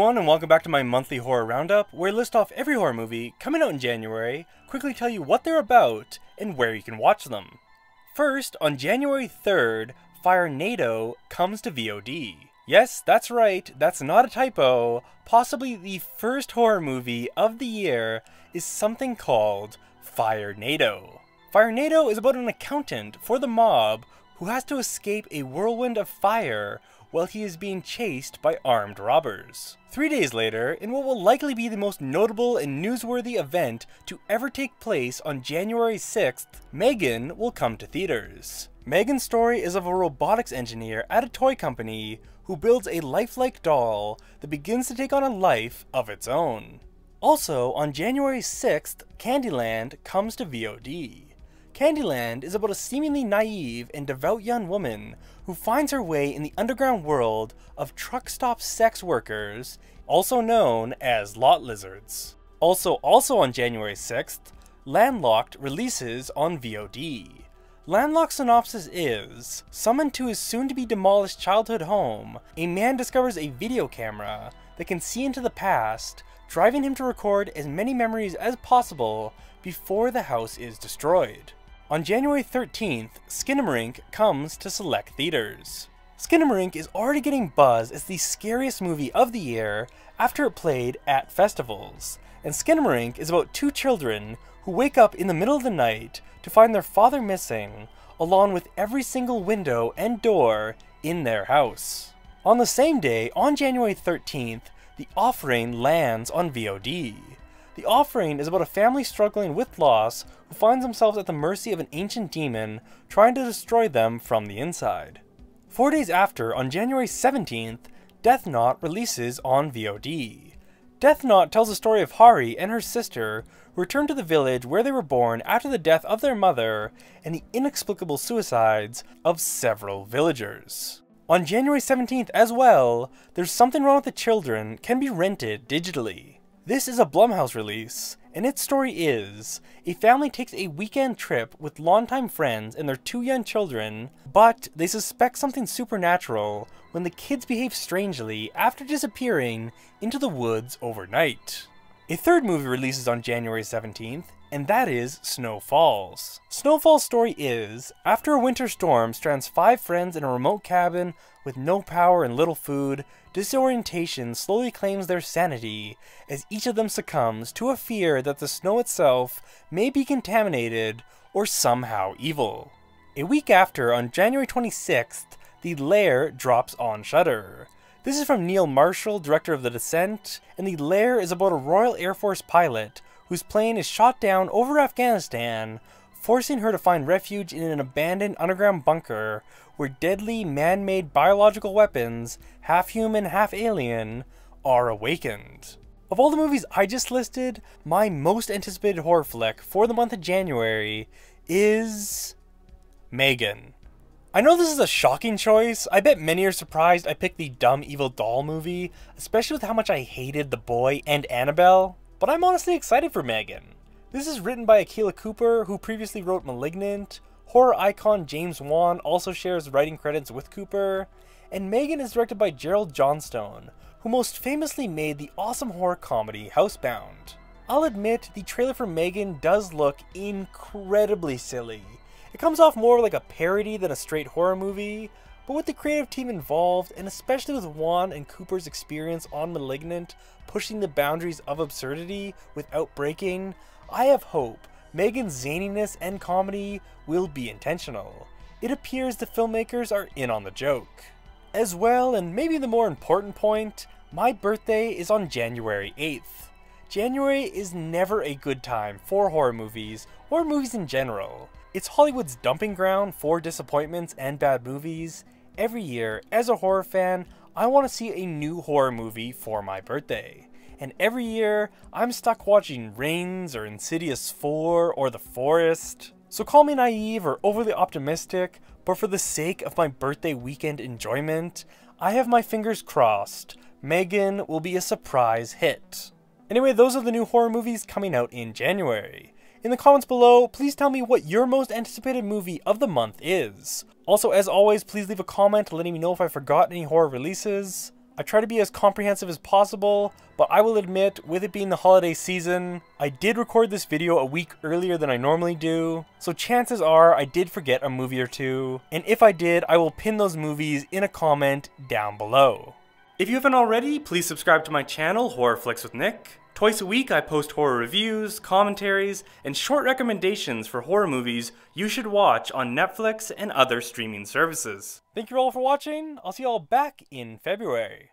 everyone, and welcome back to my monthly horror roundup, where I list off every horror movie coming out in January, quickly tell you what they're about, and where you can watch them. First, on January 3rd, Firenado comes to VOD. Yes, that's right, that's not a typo. Possibly the first horror movie of the year is something called Firenado. Firenado is about an accountant for the mob who has to escape a whirlwind of fire while he is being chased by armed robbers. 3 days later, in what will likely be the most notable and newsworthy event to ever take place on January 6th, Megan will come to theaters. Megan's story is of a robotics engineer at a toy company who builds a lifelike doll that begins to take on a life of its own. Also, on January 6th, Candyland comes to VOD. Candyland is about a seemingly naive and devout young woman who finds her way in the underground world of truck stop sex workers, also known as lot lizards. Also on January 6th, Landlocked releases on VOD. Landlocked synopsis is, summoned to his soon-to-be-demolished childhood home, a man discovers a video camera that can see into the past, driving him to record as many memories as possible before the house is destroyed. On January 13th, Skinamarink comes to select theaters. Skinamarink is already getting buzz as the scariest movie of the year after it played at festivals, and Skinamarink is about two children who wake up in the middle of the night to find their father missing, along with every single window and door in their house. On the same day, on January 13th, The Offering lands on VOD. The Offering is about a family struggling with loss who finds themselves at the mercy of an ancient demon trying to destroy them from the inside. 4 days after, on January 17th, Death Knot releases on VOD. Death Knot tells the story of Hari and her sister who return to the village where they were born after the death of their mother and the inexplicable suicides of several villagers. On January 17th as well, There's Something Wrong with the Children can be rented digitally. This is a Blumhouse release, and its story is, a family takes a weekend trip with longtime friends and their two young children, but they suspect something supernatural when the kids behave strangely after disappearing into the woods overnight. A third movie releases on January 17th, and that is Snow Falls. Snow Falls' story is, after a winter storm strands 5 friends in a remote cabin with no power and little food, disorientation slowly claims their sanity as each of them succumbs to a fear that the snow itself may be contaminated or somehow evil. A week after, on January 26th, The Lair drops on Shudder. This is from Neil Marshall, director of The Descent, and The Lair is about a Royal Air Force pilot whose plane is shot down over Afghanistan, forcing her to find refuge in an abandoned underground bunker where deadly man-made biological weapons, half human, half alien, are awakened. Of all the movies I just listed, my most anticipated horror flick for the month of January is Megan. I know this is a shocking choice. I bet many are surprised I picked the dumb evil doll movie, especially with how much I hated The Boy and Annabelle, but I'm honestly excited for Megan. This is written by Akela Cooper, who previously wrote Malignant. Horror icon James Wan also shares writing credits with Cooper, and Megan is directed by Gerald Johnstone, who most famously made the awesome horror comedy Housebound. I'll admit, the trailer for Megan does look incredibly silly. It comes off more like a parody than a straight horror movie, but with the creative team involved, and especially with Wan and Cooper's experience on Malignant pushing the boundaries of absurdity without breaking, I have hope Megan's zaniness and comedy will be intentional. It appears the filmmakers are in on the joke. As well, and maybe the more important point, my birthday is on January 8th. January is never a good time for horror movies, or movies in general. It's Hollywood's dumping ground for disappointments and bad movies. Every year, as a horror fan, I want to see a new horror movie for my birthday. And every year, I'm stuck watching Rings or Insidious 4 or The Forest. So call me naive or overly optimistic, but for the sake of my birthday weekend enjoyment, I have my fingers crossed. Megan will be a surprise hit. Anyway, those are the new horror movies coming out in January. In the comments below, please tell me what your most anticipated movie of the month is. Also, as always, please leave a comment letting me know if I forgot any horror releases. I try to be as comprehensive as possible, but I will admit, with it being the holiday season, I did record this video a week earlier than I normally do, so chances are I did forget a movie or two, and if I did, I will pin those movies in a comment down below. If you haven't already, please subscribe to my channel, Horror Flicks with Nick. Twice a week I post horror reviews, commentaries, and short recommendations for horror movies you should watch on Netflix and other streaming services. Thank you all for watching. I'll see you all back in February.